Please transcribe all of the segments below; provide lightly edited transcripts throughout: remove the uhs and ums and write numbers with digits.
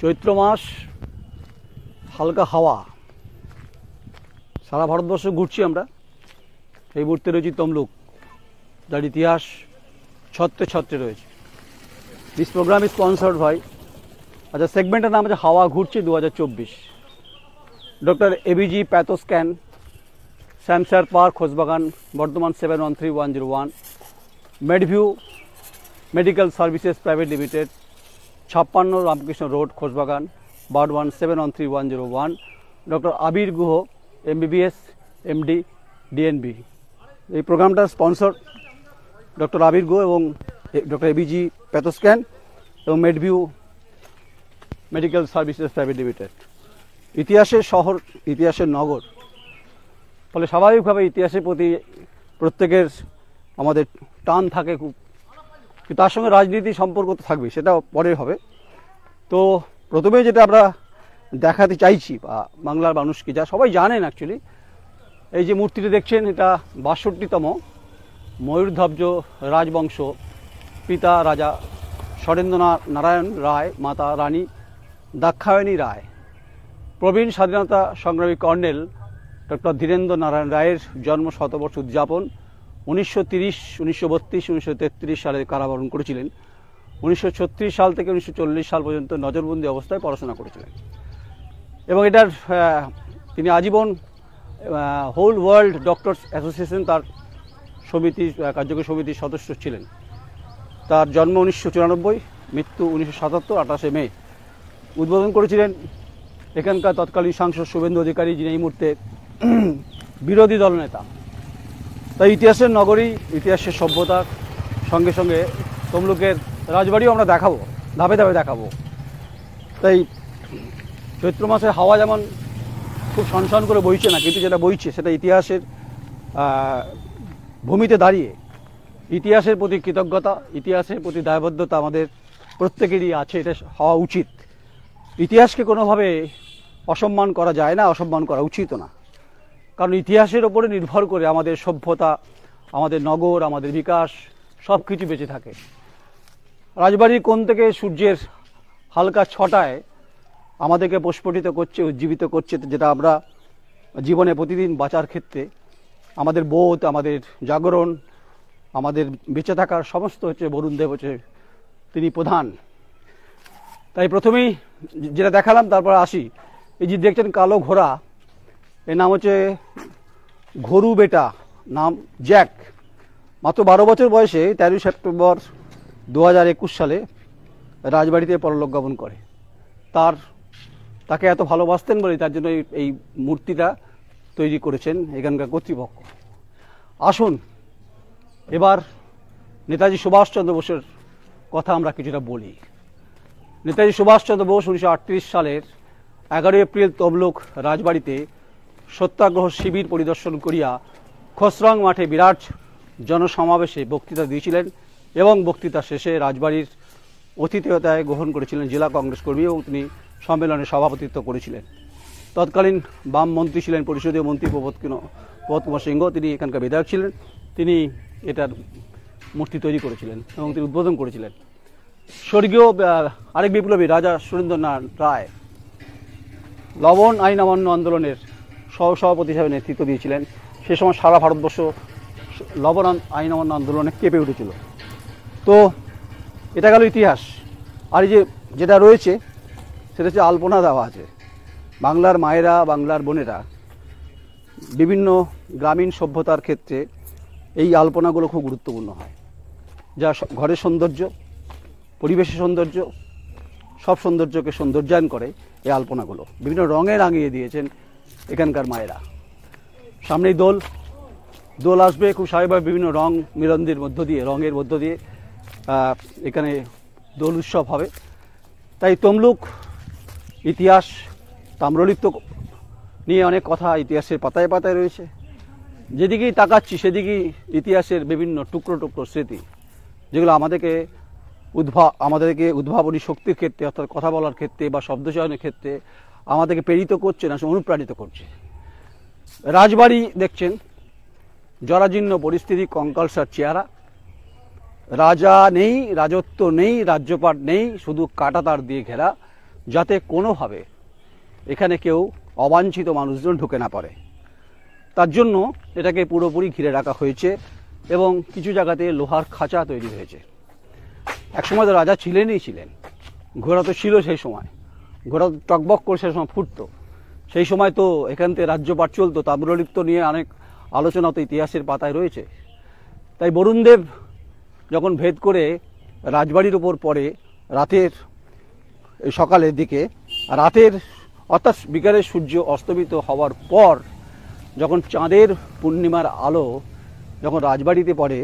চৈত্র মাস, হালকা হাওয়া, সারা ভারতবর্ষ ঘুরছি আমরা। এই মুহূর্তে রয়েছি তমলুক, যার ইতিহাস ছত্রে ছত্রে রয়েছে। This program is sponsored by, আচ্ছা সেগমেন্টের নাম আছে হাওয়া ঘুরছে 2024। Doctor ABG pathoscan, Shyamsayar park, Khosbagan, Bardhaman 713101। Medview medical services private limited, 56 Ramakrishna road, Khosbagan, Bardhaman 713101। Doctor Abir Guha, MBBS, MD, DNB। এই প্রোগ্রামটার স্পন্সর ডক্টর আবির গুহ এবং ডক্টর এবিজি প্যাথোস্ক্যান এবং Medview medical services private limited. ইতিহাসের শহর, ইতিহাসের নগর, ফলে স্বাভাবিকভাবে ইতিহাসের প্রতি প্রত্যেকের আমাদের টান থাকে খুব, তার সঙ্গে রাজনীতি সম্পর্ক তো থাকবে, সেটা পরে হবে। তো প্রথমে যেটা আমরা দেখাতে চাইছি বা বাংলার মানুষকে, যা সবাই জানেন অ্যাকচুয়ালি, এই যে মূর্তিটি দেখছেন এটা 62তম ময়ূরধ্বজ রাজবংশ, পিতা রাজা সরেন্দ্র নারায়ণ রায়, মাতা রানী দাক্ষায়ণী রায়। প্রবীণ স্বাধীনতা সংগ্রামী কর্নেল ডক্টর ধীরেন্দ্র নারায়ণ রায়ের জন্ম শতবর্ষ উদযাপন 1930, 1932, 1933 সালে কারাবরণ করেছিলেন। 1936 সাল থেকে 1940 সাল পর্যন্ত নজরবন্দি অবস্থায় পড়াশোনা করেছিলেন এবং এটার তিনি আজীবন হোল ওয়ার্ল্ড ডক্টরস অ্যাসোসিয়েশন, তার সমিতির কার্যকরী সমিতির সদস্য ছিলেন। তার জন্ম 1994, মৃত্যু 1977, 28 মে। উদ্বোধন করেছিলেন এখানকার তৎকালীন সাংসদ শুভেন্দু অধিকারী, যিনি এই মুহূর্তে বিরোধী দলনেতা। তাই ইতিহাসের নগরী, ইতিহাসের সভ্যতার সঙ্গে সঙ্গে তমলুকের রাজবাড়িও আমরা দেখাবো, ধাপে ধাপে দেখাবো। তাই চৈত্র মাসের হাওয়া যেমন খুব সনসন করে বইছে না, কিন্তু যেটা বইছে সেটা ইতিহাসের ভূমিতে দাঁড়িয়ে ইতিহাসের প্রতি কৃতজ্ঞতা, ইতিহাসের প্রতি দায়বদ্ধতা আমাদের প্রত্যেকেরই আছে, এটা হওয়া উচিত। ইতিহাসকে কোনোভাবে অসম্মান করা যায় না, অসম্মান করা উচিত না, কারণ ইতিহাসের ওপরে নির্ভর করে আমাদের সভ্যতা, আমাদের নগর, আমাদের বিকাশ সব কিছু বেঁচে থাকে। রাজবাড়ির কোণ থেকে সূর্যের হালকা ছটায় আমাদেরকে প্রস্ফুটিত করছে, উজ্জীবিত করছে, যেটা আমরা জীবনে প্রতিদিন বাঁচার ক্ষেত্রে আমাদের বোধ, আমাদের জাগরণ, আমাদের বেঁচে থাকার সমস্ত হচ্ছে বরুণ দেব, হচ্ছে তিনি প্রধান। তাই প্রথমেই যেটা দেখালাম, তারপর আসি। এই যে দেখছেন কালো ঘোড়া, এর নাম হচ্ছে ঘরু বেটা, নাম জ্যাক। মাত্র 12 বছর বয়সে 13 সেপ্টেম্বর 2021 সালে রাজবাড়িতে পরলোক গমন করে। তাকে এত ভালোবাসতেন বলে তার জন্য এই মূর্তিটা তৈরি করেছেন এখানকার কর্তৃপক্ষ। আসুন এবার নেতাজি সুভাষচন্দ্র বোসের কথা আমরা কিছুটা বলি। নেতাজি সুভাষচন্দ্র বোস 1938 সালের 11 এপ্রিল তমলুক রাজবাড়িতে সত্যাগ্রহ শিবির পরিদর্শন করিয়া খসরং মাঠে বিরাট জনসমাবেশে বক্তৃতা দিয়েছিলেন এবং বক্তৃতা শেষে রাজবাড়ির অতিথেয়তায় গ্রহণ করেছিলেন জেলা কংগ্রেস কর্মী এবং তিনি সম্মেলনে সভাপতিত্ব করেছিলেন। তৎকালীন বাম মন্ত্রী ছিলেন পরিষদীয় মন্ত্রী প্রবোধ কুমার সিংহ, তিনি এখানকার বিধায়ক ছিলেন। তিনি এটার মূর্তি তৈরি করেছিলেন এবং তিনি উদ্বোধন করেছিলেন। স্বর্গীয় আরেক বিপ্লবী রাজা সুরেন্দ্রনাথ রায় লবণ আইন অমান্য আন্দোলনের সহসভাপতি হিসাবে নেতৃত্ব দিয়েছিলেন। সে সময় সারা ভারতবর্ষ লবণ আইন অমান্য আন্দোলনে কেঁপে উঠেছিল। তো এটা গেল ইতিহাস। আর এই যেটা রয়েছে সেটা হচ্ছে আলপনা দেওয়া আছে। বাংলার মায়েরা, বাংলার বোনেরা বিভিন্ন গ্রামীণ সভ্যতার ক্ষেত্রে এই আলপনাগুলো খুব গুরুত্বপূর্ণ হয়, যা ঘরের সৌন্দর্য, পরিবেশের সৌন্দর্য, সব সৌন্দর্যকে সৌন্দর্যায়ন করে। এই আলপনাগুলো বিভিন্ন রঙে রাঙিয়ে দিয়েছেন এখানকার মায়েরা। সামনেই দোল আসবে, খুব স্বাভাবিকভাবে বিভিন্ন রং মিলনদের মধ্য দিয়ে, রঙের মধ্য দিয়ে এখানে দোল উৎসব হবে। তাই তমলুক ইতিহাস, তাম্রলিপ্ত নিয়ে অনেক কথা ইতিহাসের পাতায় পাতায় রয়েছে। যেদিকেই তাকাচ্ছি সেদিকেই ইতিহাসের বিভিন্ন টুকরো টুকরো স্মৃতি, যেগুলো আমাদেরকে উদ্ভাবনী শক্তির ক্ষেত্রে, অর্থাৎ কথা বলার ক্ষেত্রে বা শব্দচয়নের ক্ষেত্রে আমাদেরকে প্রেরিত করছে না, অনুপ্রাণিত করছে। রাজবাড়ি দেখছেন, জরাজীর্ণ পরিস্থিতি, কঙ্কালসার চেহারা, রাজা নেই, রাজত্ব নেই, রাজ্যপাট নেই, শুধু কাঁটাতার দিয়ে ঘেরা। যাতে কোনোভাবে এখানে কেউ অবাঞ্ছিত মানুষজন ঢুকে না পারে। তার জন্য এটাকে পুরোপুরি ঘিরে রাখা হয়েছে এবং কিছু জায়গাতে লোহার খাঁচা তৈরি হয়েছে। একসময় তো রাজা ছিলেন, ঘোড়া তো ছিল সেই সময়, ঘোড়া টকবক করে সেই সময় ফুটতো। সেই সময় তো এখান থেকে রাজ্যপাট চলতো, তাম্রলিপ্ত নিয়ে অনেক আলোচনা তো ইতিহাসের পাতায় রয়েছে। তাই বরুণদেব যখন ভেদ করে রাজবাড়ির ওপর পড়ে রাতের সকালের দিকে, রাতের অর্থাৎ বিকালের সূর্য অস্তমিত হওয়ার পর যখন চাঁদের পূর্ণিমার আলো যখন রাজবাড়িতে পড়ে,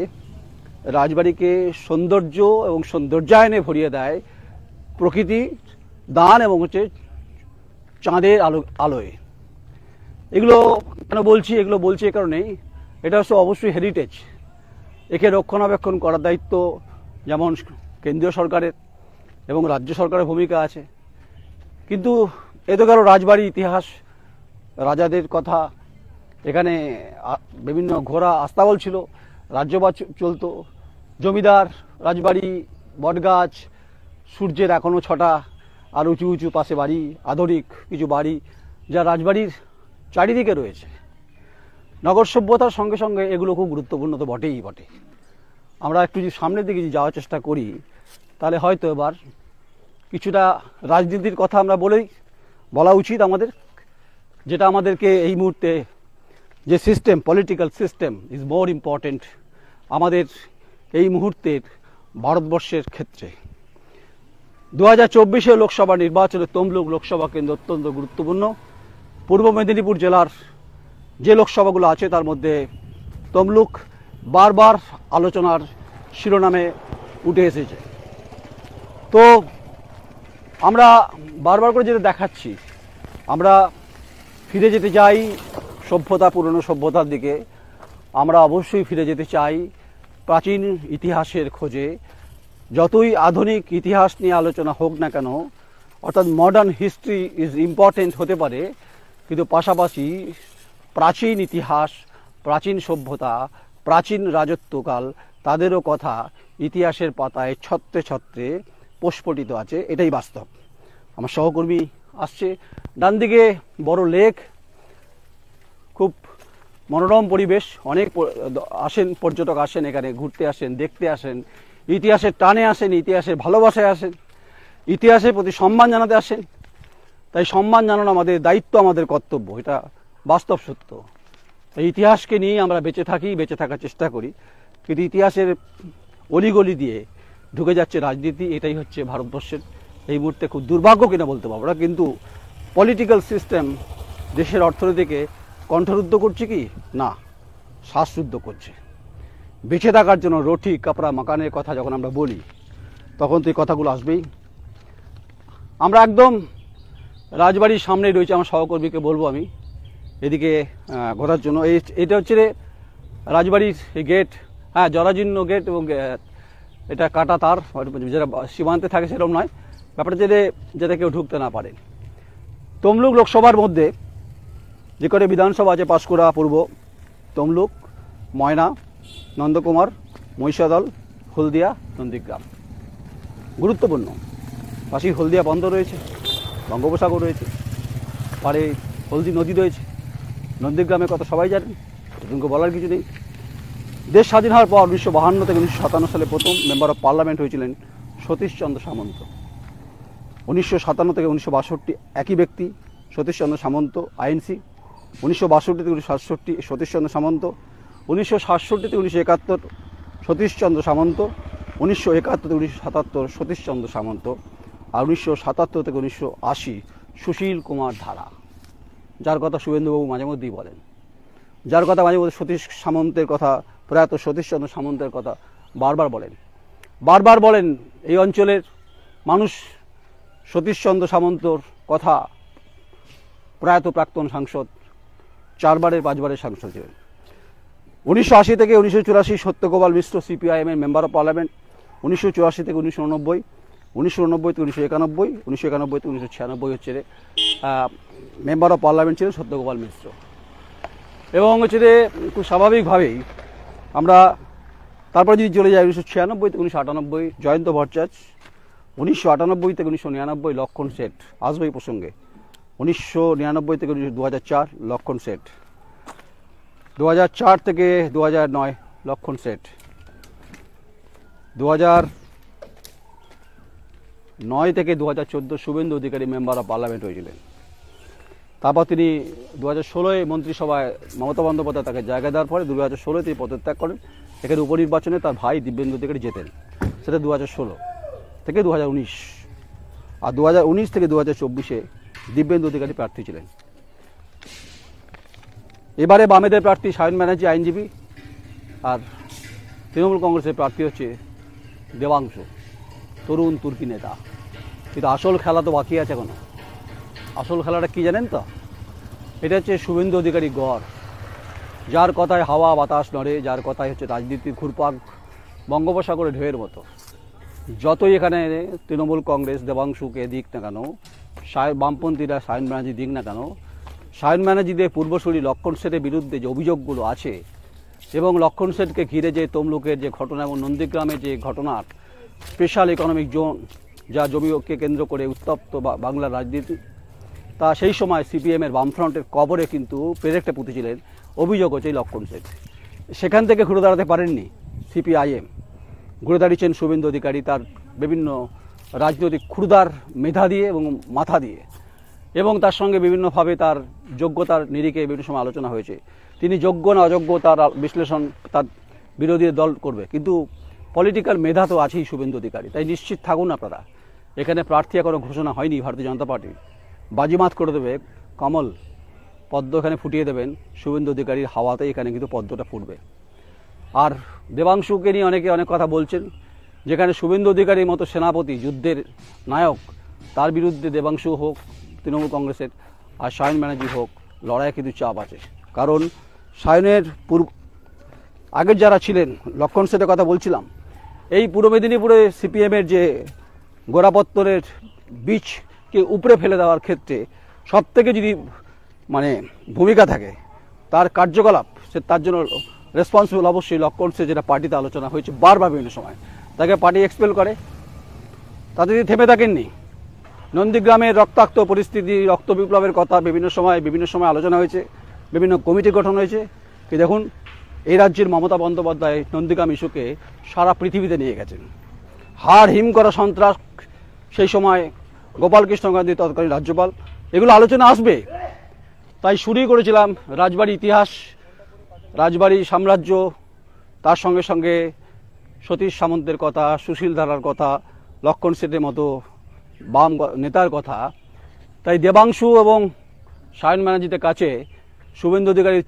রাজবাড়িকে সৌন্দর্য এবং সৌন্দর্যায়নে ভরিয়ে দেয় প্রকৃতি দান এবং চাঁদের আলোয়। এগুলো কেন বলছি? এগুলো বলছি এ কারণেই, এটা হচ্ছে অবশ্যই হেরিটেজ। একে রক্ষণাবেক্ষণ করার দায়িত্ব যেমন কেন্দ্রীয় সরকারের এবং রাজ্য সরকারের ভূমিকা আছে। কিন্তু এ তো গেল রাজবাড়ি ইতিহাস, রাজাদের কথা। এখানে বিভিন্ন ঘোড়া আস্তাবল ছিল, রাজ্যবাস চলতো, জমিদার, রাজবাড়ি, বটগাছ, সূর্যের এখনও ছটা আর উঁচু উঁচু পাশে বাড়ি, আধুনিক কিছু বাড়ি যা রাজবাড়ির চারিদিকে রয়েছে। নগর সভ্যতার সঙ্গে সঙ্গে এগুলো খুব গুরুত্বপূর্ণ তো বটেই বটে। আমরা একটু যদি সামনের দিকে যাওয়ার চেষ্টা করি তাহলে হয়তো এবার কিছুটা রাজনীতির কথা আমরা বলা উচিত আমাদের, যেটা আমাদেরকে এই মুহূর্তে যে system, political system is more important আমাদের এই মুহূর্তের ভারতবর্ষের ক্ষেত্রে। 2024 লোকসভা নির্বাচনে তমলুক লোকসভা কেন্দ্র অত্যন্ত গুরুত্বপূর্ণ। পূর্ব মেদিনীপুর জেলার যে লোকসভাগুলো আছে তার মধ্যে তমলুক বারবার আলোচনার শিরোনামে উঠে এসেছে। তো আমরা বারবার করে যেটা দেখাচ্ছি, আমরা ফিরে যেতে চাই সভ্যতা, পুরনো সভ্যতার দিকে। আমরা অবশ্যই ফিরে যেতে চাই প্রাচীন ইতিহাসের খোঁজে। যতই আধুনিক ইতিহাস নিয়ে আলোচনা হোক না কেন, অর্থাৎ মডার্ন হিস্ট্রি ইজ ইম্পর্টেন্ট হতে পারে, কিন্তু পাশাপাশি প্রাচীন ইতিহাস, প্রাচীন সভ্যতা, প্রাচীন রাজত্বকাল, তাদেরও কথা ইতিহাসের পাতায় ছত্রে ছত্রে প্রস্ফুটিত আছে। এটাই বাস্তব। আমার সহকর্মী আসছে, ডান দিকে বড় লেক, খুব মনোরম পরিবেশ। অনেক আসেন পর্যটক, আসেন এখানে ঘুরতে আসেন, দেখতে আসেন, ইতিহাসের টানে আসেন, ইতিহাসের ভালোবাসায় আসেন, ইতিহাসের প্রতি সম্মান জানাতে আসেন। তাই সম্মান জানানো আমাদের দায়িত্ব, আমাদের কর্তব্য, এটা বাস্তব সত্য। তাই ইতিহাসকে নিয়ে আমরা বেঁচে থাকি, বেঁচে থাকার চেষ্টা করি। কিন্তু ইতিহাসের অলিগলি দিয়ে ঢুকে যাচ্ছে রাজনীতি। এটাই হচ্ছে ভারতবর্ষের এই মুহূর্তে খুব দুর্ভাগ্য কিনা বলতে পারবো না, কিন্তু পলিটিক্যাল সিস্টেম দেশের অর্থনীতিকে কণ্ঠরুদ্ধ করছে কি না, শ্বাসরুদ্ধ করছে। বেঁচে থাকার জন্য রুটি, কাপড়া, মাকানের কথা যখন আমরা বলি তখন তো এই কথাগুলো আসবেই। আমরা একদম রাজবাড়ির সামনেই রয়েছে, আমার সহকর্মীকে বলবো আমি এদিকে ঘোরার জন্য। এটা হচ্ছে রাজবাড়ির এই গেট, হ্যাঁ জরাজীর্ণ গেট, এবং এটা কাটা তার, যেটা সীমান্তে থাকে সেরকম নয়, ব্যাপারটা যাতে কেউ ঢুকতে না পারে। তমলুক লোকসভার মধ্যে যে কটা বিধানসভা আছে, পাঁশকুড়া পূর্ব, তমলুক, ময়না, নন্দকুমার, মহিষাদল, হলদিয়া, নন্দীগ্রাম গুরুত্বপূর্ণ। পাশেই হলদিয়া বন্দর রয়েছে, বঙ্গোপসাগর রয়েছে, পারে হলদি নদী রয়েছে। নন্দীগ্রামের কথা সবাই জানেন, এটুকু বলার কিছু নেই। দেশ স্বাধীন হওয়ার পর 1952 থেকে 1957 সালে প্রথম মেম্বার অফ পার্লামেন্ট হয়েছিলেন সতীশচন্দ্র সামন্ত। 1957 থেকে 1962 একই ব্যক্তি, সতীশচন্দ্র সামন্ত, আইএনসি। 1962 থেকে 1967 সতীশচন্দ্র সামন্ত। 1967 থেকে 1971 সতীশচন্দ্র সামন্ত। 1971 থেকে 1977 সতীশচন্দ্র সামন্ত। আর 1977 থেকে 1980 সুশীল কুমার ধারা, যার কথা শুভেন্দুবাবু মাঝে মধ্যেই বলেন, যার কথা মাঝে মধ্যে সতীশ সামন্তের কথা, প্রয়াত সতীশচন্দ্র সামন্তের কথা বারবার বলেন। এই অঞ্চলের মানুষ সতীশচন্দ্র সামন্তর কথা, প্রয়াত প্রাক্তন সাংসদ, 4-5বারের সাংসদ ছিলেন। 1980 থেকে 1984 সত্যগোপাল মিশ্র সিপিআইএমের মেম্বার অফ পার্লামেন্ট। 1984 থেকে 1989, 1989 থেকে 1991, 1991 থেকে 1996 হচ্ছে মেম্বার অফ পার্লামেন্ট ছিলেন সত্যগোপাল মিশ্র। এবং হচ্ছে খুব স্বাভাবিকভাবেই আমরা তারপরে যদি চলে যাই 1996 থেকে 1998 জয়ন্ত ভট্টাচার্য, 1998 থেকে 1999 লক্ষণ শেঠ, আসবে এই প্রসঙ্গে। 1999 থেকে 2004 লক্ষণ শেঠ, 2004 থেকে 2009 লক্ষণ শেঠ, 2009 থেকে 2014 Suvendu Adhikari member of parliament হয়েছিলেন। তারপর তিনি 2016 মন্ত্রিসভায় মমতা বন্দ্যোপাধ্যায় তাকে জায়গা দেওয়ার পরে 2016 তিনি পদত্যাগ করেন। এখানে উপনির্বাচনে তার ভাই দিব্যেন্দু অধিকারী জেতেন, সেটা 2016 থেকে 2019, আর 2019 থেকে 2024 দিব্যেন্দু অধিকারী প্রার্থী ছিলেন। এবারে বামেদের প্রার্থী সায়ন ব্যানার্জি আইনজীবী, আর তৃণমূল কংগ্রেসের প্রার্থী হচ্ছে দেবাংশু, তরুণ তুর্কি নেতা। কিন্তু আসল খেলা তো বাকি আছে এখনো। আসল খেলাটা কি জানেন তো? এটা হচ্ছে শুভেন্দু অধিকারী গড়, যার কথায় হাওয়া বাতাস নড়ে, যার কথায় হচ্ছে রাজনীতির ঘুরপাক বঙ্গোপসাগরে ঢেউয়ের মতো। যতই এখানে তৃণমূল কংগ্রেস দেবাংশুকে দিক না কেন, বামপন্থীরা সায়ন ব্যানার্জি দিক না কেন, সায়ন ব্যানার্জিদের পূর্বসূরি লক্ষণ শেঠের বিরুদ্ধে যে অভিযোগগুলো আছে এবং লক্ষণ শেঠকে ঘিরে যে তমলুকের যে ঘটনা এবং নন্দীগ্রামের যে ঘটনার স্পেশাল ইকোনমিক জোন, যা জমিকে কেন্দ্র করে উত্তপ্ত বাংলার রাজনীতি, তা সেই সময় সিপিএমের বামফ্রন্টের কবরে কিন্তু পেরেকটা পুঁতেছিলেন। অভিযোগ হচ্ছে লক্ষণ শেঠ। সেখান থেকে ঘুরে দাঁড়াতে পারেননি সিপিআইএম, ঘুরে দাঁড়িয়েছেন শুভেন্দু অধিকারী তার বিভিন্ন রাজনৈতিক ক্ষুরদার মেধা দিয়ে এবং মাথা দিয়ে, এবং তার সঙ্গে বিভিন্নভাবে তার যোগ্যতার নিরিখে বিভিন্ন সময় আলোচনা হয়েছে। তিনি যোগ্য না অযোগ্য তার বিশ্লেষণ তার বিরোধী দল করবে, কিন্তু পলিটিক্যাল মেধা তো আছেই শুভেন্দু অধিকারী। তাই নিশ্চিত থাকুন আপনারা, এখানে প্রার্থী এখনও ঘোষণা হয়নি ভারতীয় জনতা পার্টি। বাজিমাত করে দেবে কমল, পদ্ম এখানে ফুটিয়ে দেবেন শুভেন্দু অধিকারীর হাওয়াতে, এখানে কিন্তু পদ্মটা ফুটবে। আর দেবাংশুকে নিয়ে অনেকে অনেক কথা বলছেন, যেখানে শুভেন্দু অধিকারীর মতো সেনাপতি, যুদ্ধের নায়ক, তার বিরুদ্ধে দেবাংশু হোক তৃণমূল কংগ্রেসের আর সায়ন ব্যানার্জি হোক, লড়াইয়ে কিন্তু চাপ আছে। কারণ সায়নের আগের যারা ছিলেন, লক্ষণ শেঠের কথা বলছিলাম, এই পূর্ব মেদিনীপুরে সিপিএমের যে গোড়াপত্তরের বীজকে উপড়ে ফেলে দেওয়ার ক্ষেত্রে সবথেকে যদি ভূমিকা থাকে, তার কার্যকলাপ, সে তার জন্য রেসপন্সিবল অবশ্যই লক্ষণ শেঠ। যেটা পার্টিতে আলোচনা হয়েছে বারবার বিভিন্ন সময়, তাকে পার্টি এক্সপেল করে। তাতে তিনি থেমে থাকেননি। নন্দীগ্রামের রক্তাক্ত পরিস্থিতি, রক্ত বিপ্লবের কথা বিভিন্ন সময় আলোচনা হয়েছে, বিভিন্ন কমিটি গঠন হয়েছে। কি দেখুন, এই রাজ্যের মমতা বন্দ্যোপাধ্যায় নন্দীগ্রাম ইস্যুকে সারা পৃথিবীতে নিয়ে গেছেন। হাড় হিম করা সন্ত্রাস, সেই সময় গোপালকৃষ্ণ গান্ধী তৎকালীন রাজ্যপাল, এগুলো আলোচনা আসবে। তাই শুরুই করেছিলাম রাজবাড়ি ইতিহাস, রাজবাড়ি সাম্রাজ্য, তার সঙ্গে সঙ্গে সতীশ সামন্তের কথা, সুশীল ধারার কথা, লক্ষণ শেঠের মতো বাম নেতার কথা। তাই দেবাংশু এবং সায়ন ব্যানার্জিদের কাছে শুভেন্দু অধিকারী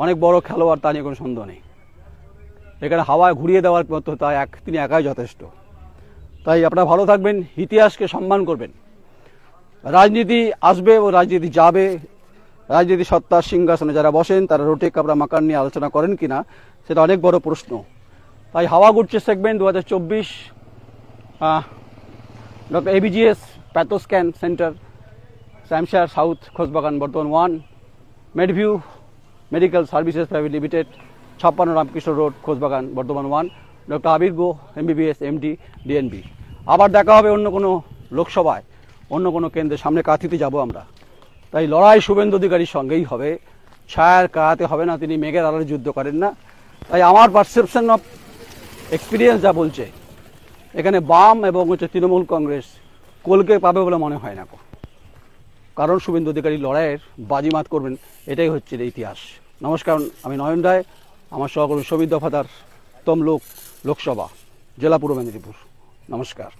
অনেক বড় খেলোয়াড়, তা নিয়ে কোনো সন্দেহ নেই। এখানে হাওয়ায় ঘুরিয়ে দেওয়ার মতো তিনি একাই যথেষ্ট। তাই আপনারা ভালো থাকবেন, ইতিহাসকে সম্মান করবেন। রাজনীতি আসবে ও রাজনীতি যাবে। রাজনীতি সত্তার সিংহাসনে যারা বসেন তারা রোটে কাপড়া মাকান নিয়ে আলোচনা করেন কিনা, সেটা অনেক বড় প্রশ্ন। তাই হাওয়া ঘুরছে segment 2024, doctor ABGS pathoscan centre, Shyamsayar south, Khosbagan, Bardhaman 1, Medview medical services private limited, 56 Ramakrishna road, Khosbagan, Bardhaman 1, doctor Abir গো MBBS MD DNB। আবার দেখা হবে অন্য কোনো লোকসভায়, অন্য কোনো কেন্দ্রের সামনে কাঁথিতে যাব আমরা। তাই লড়াই শুভেন্দু অধিকারীর সঙ্গেই হবে, ছায়ার কাঁতে হবে না। তিনি মেঘের আলোয় যুদ্ধ করেন না। তাই আমার পারসেপশন অফ এক্সপিরিয়েন্স যা বলছে, এখানে বাম এবং তৃণমূল কংগ্রেস কোলকে পাবে বলে মনে হয় না। কারণ শুভেন্দু অধিকারী লড়াইয়ের বাজিমাত করবেন, এটাই হচ্ছে ইতিহাস। নমস্কার, আমি নয়ন রায়, আমার সহকর্মী সৌমিত দফাদার, তমলুক লোকসভা, জেলা পূর্ব মেদিনীপুর। নমস্কার।